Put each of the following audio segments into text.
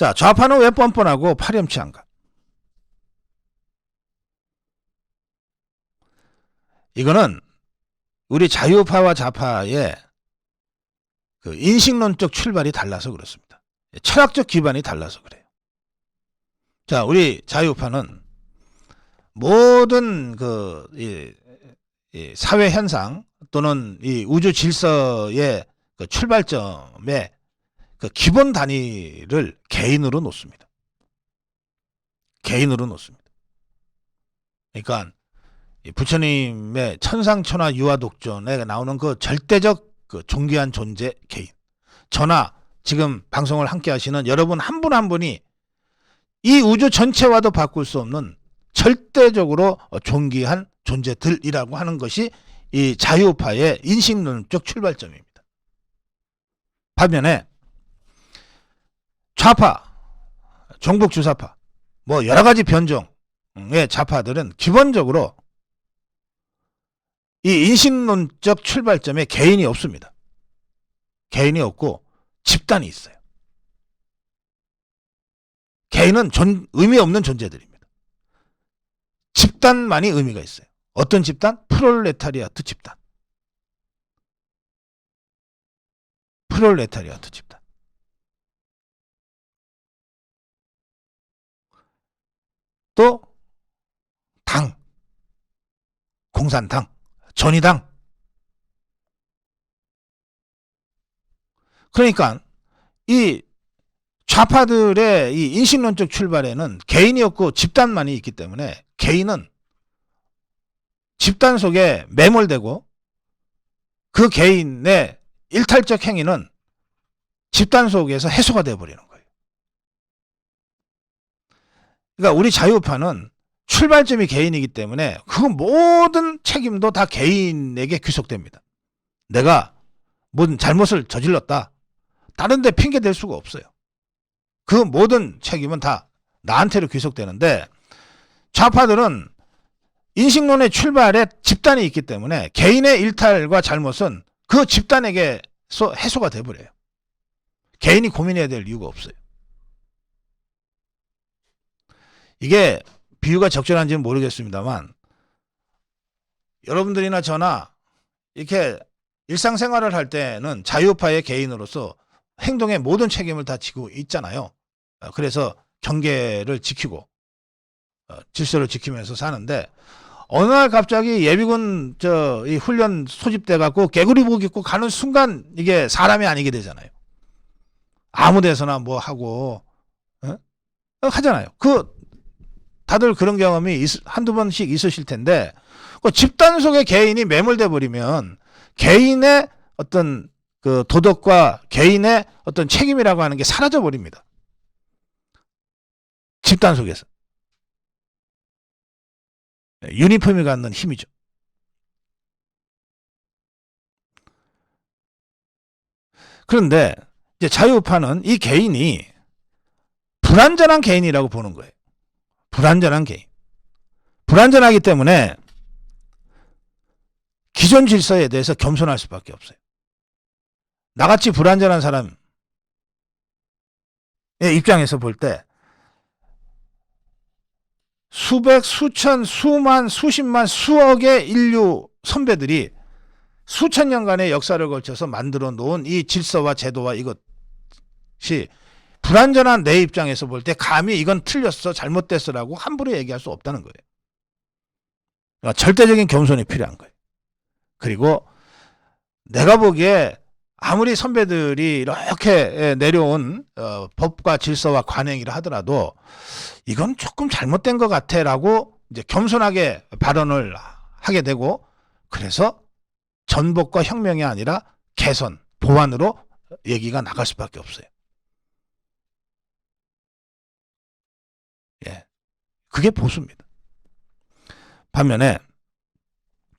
자, 좌파는 왜 뻔뻔하고 파렴치한가? 이거는 우리 자유파와 좌파의 그 인식론적 출발이 달라서 그렇습니다. 철학적 기반이 달라서 그래요. 자, 우리 자유파는 모든 이 사회 현상 또는 이 우주 질서의 그 출발점의 그 기본 단위를 개인으로 놓습니다. 개인으로 놓습니다. 그러니까 부처님의 천상천하 유아독존에 나오는 그 절대적 그 존귀한 존재 개인. 저나 지금 방송을 함께 하시는 여러분 한 분 한 분이 이 우주 전체와도 바꿀 수 없는 절대적으로 존귀한 존재들이라고 하는 것이 이 자유파의 인식론적 출발점입니다. 반면에 좌파, 종북주사파, 뭐 여러 가지 변종의 좌파들은 기본적으로 이 인식론적 출발점에 개인이 없습니다. 개인이 없고 집단이 있어요. 개인은 의미 없는 존재들입니다. 집단만이 의미가 있어요. 어떤 집단? 프롤레타리아트 집단. 프롤레타리아트 집단. 또 당, 공산당, 전의당. 그러니까 이 좌파들의 이 인식론적 출발에는 개인이 없고 집단만이 있기 때문에 개인은 집단 속에 매몰되고 그 개인의 일탈적 행위는 집단 속에서 해소가 되어버리는 거예요. 그러니까 우리 자유파는 출발점이 개인이기 때문에 그 모든 책임도 다 개인에게 귀속됩니다. 내가 뭔 잘못을 저질렀다. 다른 데 핑계 댈 수가 없어요. 그 모든 책임은 다 나한테로 귀속되는데 좌파들은 인식론의 출발에 집단이 있기 때문에 개인의 일탈과 잘못은 그 집단에게서 해소가 돼버려요. 개인이 고민해야 될 이유가 없어요. 이게 비유가 적절한지는 모르겠습니다만 여러분들이나 저나 이렇게 일상생활을 할 때는 자유파의 개인으로서 행동의 모든 책임을 다 지고 있잖아요. 그래서 경계를 지키고 질서를 지키면서 사는데 어느 날 갑자기 예비군 이 훈련 소집돼 갖고 개구리복 입고 가는 순간 이게 사람이 아니게 되잖아요. 아무 데서나 뭐 하고 하잖아요. 다들 그런 경험이 한두 번씩 있으실 텐데 그 집단 속의 개인이 매몰돼 버리면 개인의 어떤 그 도덕과 개인의 어떤 책임이라고 하는 게 사라져 버립니다. 집단 속에서. 유니폼이 갖는 힘이죠. 그런데 이제 자유파는 이 개인이 불완전한 개인이라고 보는 거예요. 불완전한 개인. 불완전하기 때문에 기존 질서에 대해서 겸손할 수밖에 없어요. 나같이 불완전한 사람의 입장에서 볼 때 수백, 수천, 수만, 수십만, 수억의 인류 선배들이 수천 년간의 역사를 걸쳐서 만들어 놓은 이 질서와 제도와 이것이 불완전한 내 입장에서 볼 때 감히 이건 틀렸어, 잘못됐어라고 함부로 얘기할 수 없다는 거예요. 그러니까 절대적인 겸손이 필요한 거예요. 그리고 내가 보기에 아무리 선배들이 이렇게 내려온 법과 질서와 관행이라 하더라도 이건 조금 잘못된 것 같아라고 이제 겸손하게 발언을 하게 되고 그래서 전복과 혁명이 아니라 개선, 보완으로 얘기가 나갈 수밖에 없어요. 예, 그게 보수입니다. 반면에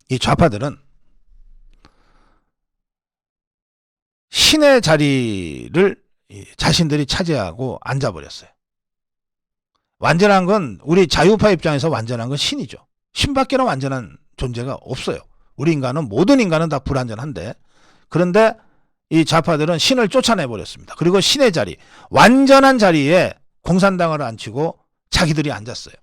이 좌파들은 신의 자리를 자신들이 차지하고 앉아버렸어요. 완전한 건 우리 자유파 입장에서 완전한 건 신이죠. 신밖에는 완전한 존재가 없어요. 우리 인간은 모든 인간은 다 불완전한데 그런데 이 좌파들은 신을 쫓아내버렸습니다. 그리고 신의 자리, 완전한 자리에 공산당을 앉히고 자기들이 앉았어요.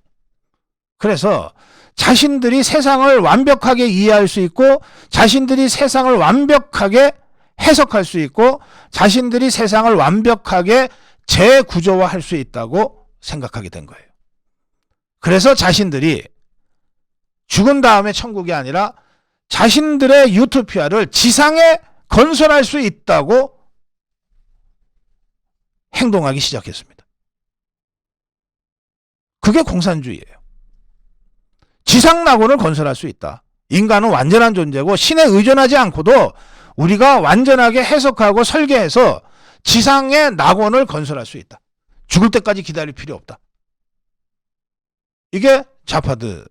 그래서 자신들이 세상을 완벽하게 이해할 수 있고 자신들이 세상을 완벽하게 해석할 수 있고 자신들이 세상을 완벽하게 재구조화할 수 있다고 생각하게 된 거예요. 그래서 자신들이 죽은 다음에 천국이 아니라 자신들의 유토피아를 지상에 건설할 수 있다고 행동하기 시작했습니다. 그게 공산주의예요. 지상 낙원을 건설할 수 있다. 인간은 완전한 존재고 신에 의존하지 않고도 우리가 완전하게 해석하고 설계해서 지상의 낙원을 건설할 수 있다. 죽을 때까지 기다릴 필요 없다. 이게 좌파들의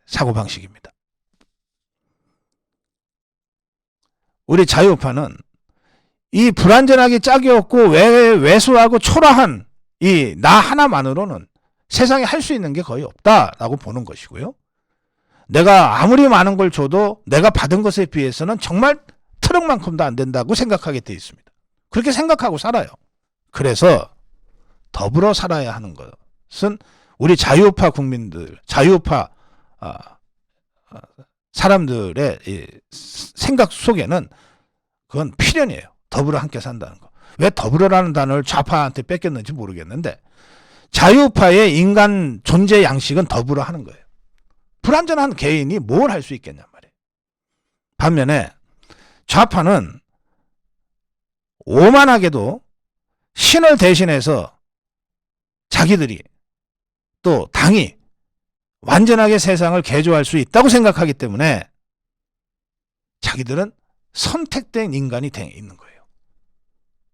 사고방식입니다. 우리 자유파는 이 불완전하게 짝이 없고 왜소하고 초라한 이 나 하나만으로는 세상에 할 수 있는 게 거의 없다라고 보는 것이고요. 내가 아무리 많은 걸 줘도 내가 받은 것에 비해서는 정말 트럭만큼도 안 된다고 생각하게 돼 있습니다. 그렇게 생각하고 살아요. 그래서 더불어 살아야 하는 것은 우리 자유파 국민들, 자유파 사람들의 생각 속에는 그건 필연이에요. 더불어 함께 산다는 거. 왜 더불어라는 단어를 좌파한테 뺏겼는지 모르겠는데 자유파의 인간 존재 양식은 더불어 하는 거예요. 불완전한 개인이 뭘 할 수 있겠냔 말이에요. 반면에 좌파는 오만하게도 신을 대신해서 자기들이 또 당이 완전하게 세상을 개조할 수 있다고 생각하기 때문에 자기들은 선택된 인간이 돼 있는 거예요.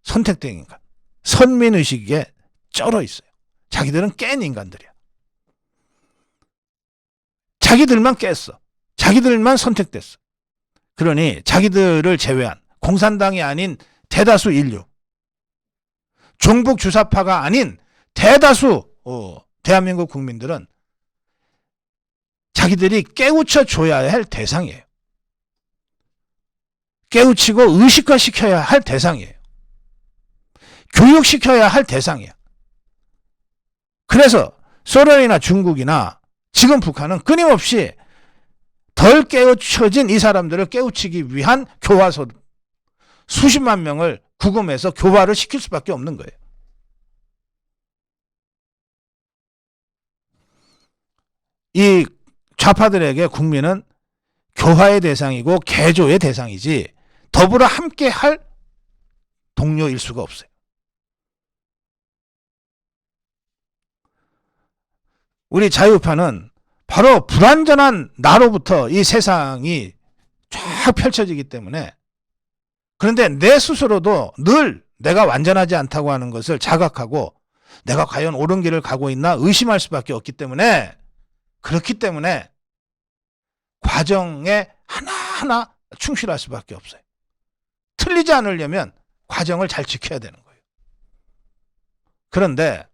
선택된 인간. 선민의식에 쩔어 있어요. 자기들은 깬 인간들이야. 자기들만 깼어. 자기들만 선택됐어. 그러니 자기들을 제외한 공산당이 아닌 대다수 인류, 종북 주사파가 아닌 대다수 대한민국 국민들은 자기들이 깨우쳐 줘야 할 대상이에요. 깨우치고 의식화시켜야 할 대상이에요. 교육시켜야 할 대상이야. 그래서 소련이나 중국이나 지금 북한은 끊임없이 덜 깨우쳐진 이 사람들을 깨우치기 위한 교화소 수십만 명을 구금해서 교화를 시킬 수밖에 없는 거예요. 이 좌파들에게 국민은 교화의 대상이고 개조의 대상이지 더불어 함께 할 동료일 수가 없어요. 우리 자유파는 바로 불완전한 나로부터 이 세상이 쫙 펼쳐지기 때문에 그런데 내 스스로도 늘 내가 완전하지 않다고 하는 것을 자각하고 내가 과연 옳은 길을 가고 있나 의심할 수밖에 없기 때문에 그렇기 때문에 과정에 하나하나 충실할 수밖에 없어요. 틀리지 않으려면 과정을 잘 지켜야 되는 거예요. 그런데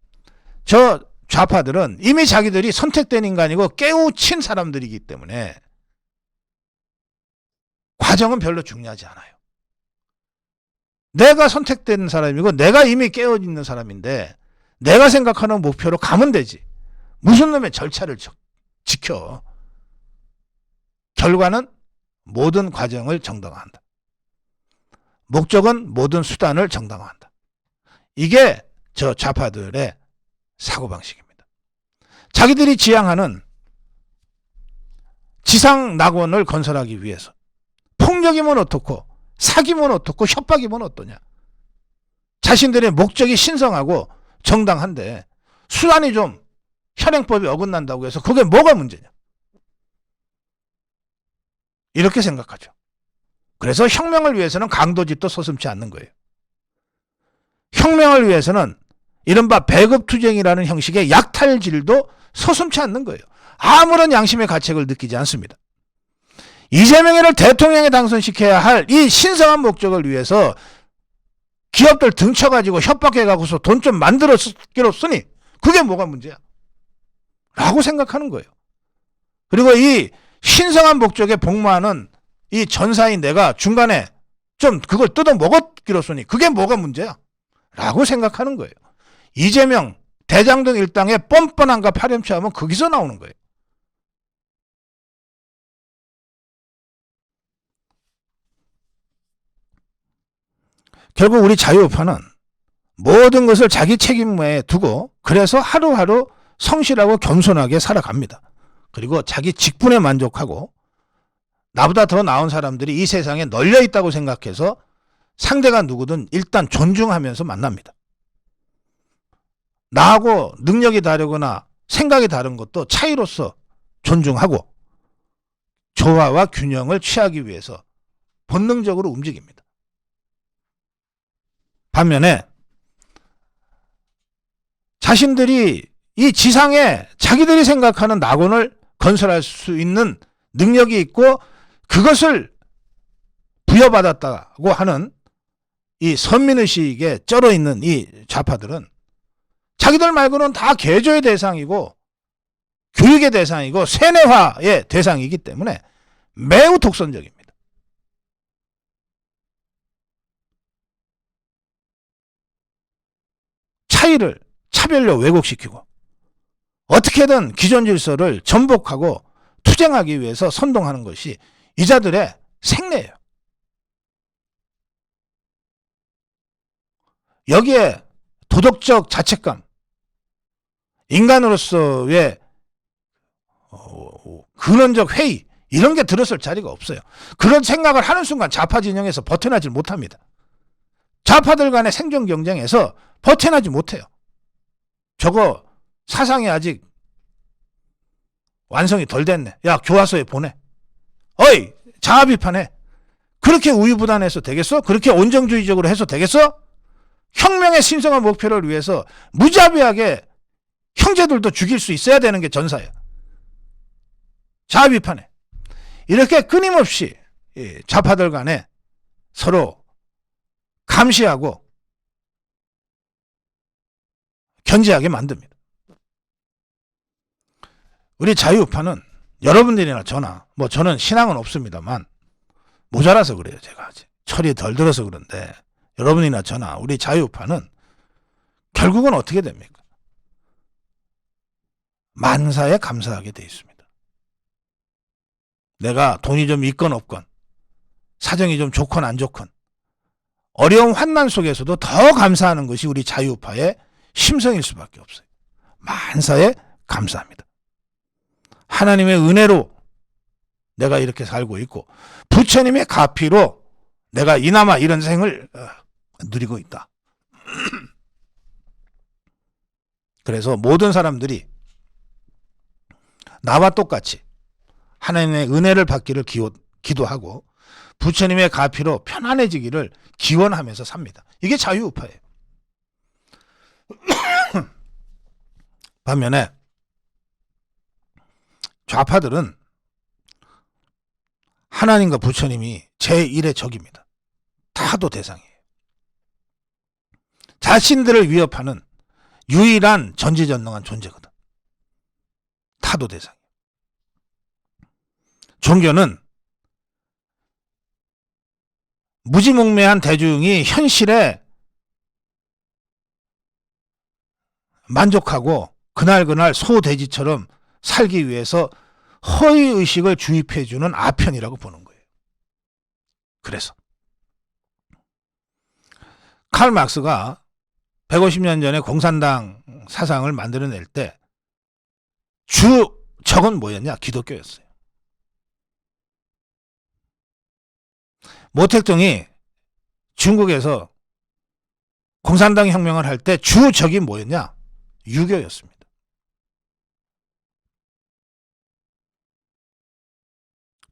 저 좌파들은 이미 자기들이 선택된 인간이고 깨우친 사람들이기 때문에 과정은 별로 중요하지 않아요. 내가 선택된 사람이고 내가 이미 깨어 있는 사람인데 내가 생각하는 목표로 가면 되지. 무슨 놈의 절차를 지켜. 결과는 모든 과정을 정당화한다. 목적은 모든 수단을 정당화한다. 이게 저 좌파들의 사고방식입니다. 자기들이 지향하는 지상 낙원을 건설하기 위해서 폭력이면 어떻고 사기면 어떻고 협박이면 어떠냐. 자신들의 목적이 신성하고 정당한데 수단이 좀 현행법이 어긋난다고 해서 그게 뭐가 문제냐. 이렇게 생각하죠. 그래서 혁명을 위해서는 강도짓도 서슴지 않는 거예요. 혁명을 위해서는 이른바 배급투쟁이라는 형식의 약탈질도 서슴지 않는 거예요. 아무런 양심의 가책을 느끼지 않습니다. 이재명이를 대통령에 당선시켜야 할 이 신성한 목적을 위해서 기업들 등쳐가지고 협박해가고서 돈 좀 만들었기로 쓰니 그게 뭐가 문제야? 라고 생각하는 거예요. 그리고 이 신성한 목적에 복무하는 이 전사인 내가 중간에 좀 그걸 뜯어 먹었기로서니 그게 뭐가 문제야? 라고 생각하는 거예요. 이재명, 대장동 일당의 뻔뻔함과 파렴치함은 거기서 나오는 거예요. 결국 우리 자유우파는 모든 것을 자기 책임에 두고 그래서 하루하루 성실하고 겸손하게 살아갑니다. 그리고 자기 직분에 만족하고 나보다 더 나은 사람들이 이 세상에 널려 있다고 생각해서 상대가 누구든 일단 존중하면서 만납니다. 나하고 능력이 다르거나 생각이 다른 것도 차이로서 존중하고 조화와 균형을 취하기 위해서 본능적으로 움직입니다. 반면에 자신들이 이 지상에 자기들이 생각하는 낙원을 건설할 수 있는 능력이 있고 그것을 부여받았다고 하는 이 선민의식에 쩔어 있는 이 좌파들은 자기들 말고는 다 개조의 대상이고 교육의 대상이고 세뇌화의 대상이기 때문에 매우 독선적입니다. 차이를 차별로 왜곡시키고 어떻게든 기존 질서를 전복하고 투쟁하기 위해서 선동하는 것이 이자들의 생내예요. 여기에 도덕적 자책감, 인간으로서의 근원적 회의 이런 게 들었을 자리가 없어요. 그런 생각을 하는 순간 좌파 진영에서 벗어나지 못합니다. 좌파들 간의 생존 경쟁에서 벗어나지 못해요. 저거 사상이 아직 완성이 덜 됐네. 야, 교과서에 보내. 어이, 자아 비판해. 그렇게 우유부단해서 되겠어? 그렇게 온정주의적으로 해서 되겠어? 혁명의 신성한 목표를 위해서 무자비하게 형제들도 죽일 수 있어야 되는 게 전사야. 자아 비판해. 이렇게 끊임없이 좌파들 간에 서로 감시하고 견제하게 만듭니다. 우리 자유우파는 여러분들이나 저나 뭐 저는 신앙은 없습니다만 모자라서 그래요. 제가 철이 덜 들어서 그런데 여러분이나 저나 우리 자유우파는 결국은 어떻게 됩니까? 만사에 감사하게 돼 있습니다. 내가 돈이 좀 있건 없건 사정이 좀 좋건 안 좋건 어려운 환난 속에서도 더 감사하는 것이 우리 자유우파의 심성일 수밖에 없어요. 만사에 감사합니다. 하나님의 은혜로 내가 이렇게 살고 있고 부처님의 가피로 내가 이나마 이런 생을 누리고 있다. 그래서 모든 사람들이 나와 똑같이 하나님의 은혜를 받기를 기도하고 부처님의 가피로 편안해지기를 기원하면서 삽니다. 이게 자유우파예요. 반면에 좌파들은 하나님과 부처님이 제1의 적입니다. 타도 대상이에요. 자신들을 위협하는 유일한 전지전능한 존재거든. 타도 대상이에요. 종교는 무지몽매한 대중이 현실에 만족하고 그날그날 소돼지처럼 살기 위해서 허위의식을 주입해주는 아편이라고 보는 거예요. 그래서 칼 막스가 150년 전에 공산당 사상을 만들어낼 때 주적은 뭐였냐? 기독교였어요. 모택동이 중국에서 공산당 혁명을 할 때 주적이 뭐였냐? 유교였습니다.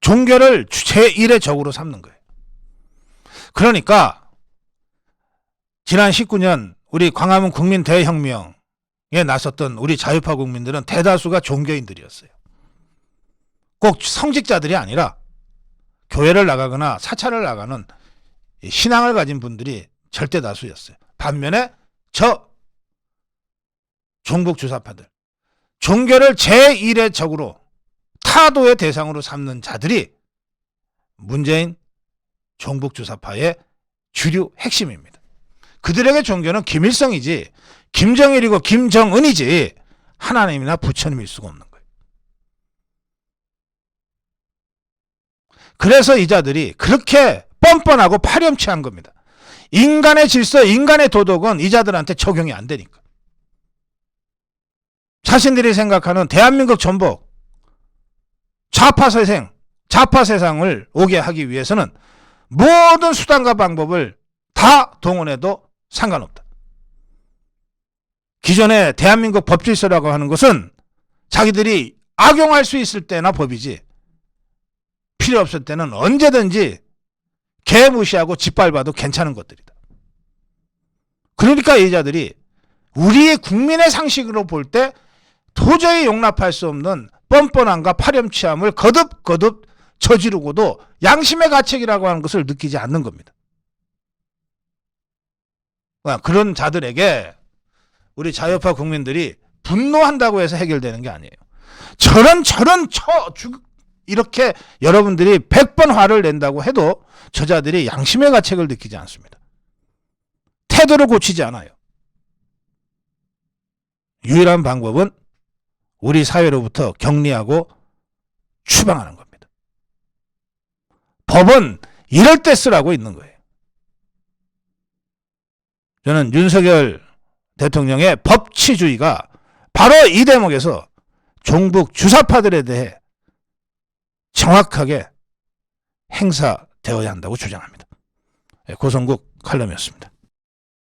종교를 제1의 적으로 삼는 거예요. 그러니까 지난 19년 우리 광화문 국민 대혁명에 나섰던 우리 자유파 국민들은 대다수가 종교인들이었어요. 꼭 성직자들이 아니라 교회를 나가거나 사찰을 나가는 신앙을 가진 분들이 절대 다수였어요. 반면에 저 종북 주사파들, 종교를 제1의 적으로 타도의 대상으로 삼는 자들이 문재인, 종북주사파의 주류 핵심입니다. 그들에게 종교는 김일성이지 김정일이고 김정은이지 하나님이나 부처님일 수가 없는 거예요. 그래서 이 자들이 그렇게 뻔뻔하고 파렴치한 겁니다. 인간의 질서, 인간의 도덕은 이 자들한테 적용이 안 되니까. 자신들이 생각하는 대한민국 전복, 좌파 세상을 오게 하기 위해서는 모든 수단과 방법을 다 동원해도 상관없다. 기존의 대한민국 법질서라고 하는 것은 자기들이 악용할 수 있을 때나 법이지 필요 없을 때는 언제든지 개 무시하고 짓밟아도 괜찮은 것들이다. 그러니까 이 자들이 우리 국민의 상식으로 볼 때 도저히 용납할 수 없는 뻔뻔함과 파렴치함을 거듭거듭 저지르고도 양심의 가책이라고 하는 것을 느끼지 않는 겁니다. 그런 자들에게 우리 자유파 국민들이 분노한다고 해서 해결되는 게 아니에요. 이렇게 여러분들이 100번 화를 낸다고 해도 저자들이 양심의 가책을 느끼지 않습니다. 태도를 고치지 않아요. 유일한 방법은 우리 사회로부터 격리하고 추방하는 겁니다. 법은 이럴 때 쓰라고 있는 거예요. 저는 윤석열 대통령의 법치주의가 바로 이 대목에서 종북 주사파들에 대해 정확하게 행사되어야 한다고 주장합니다. 고성국 칼럼이었습니다.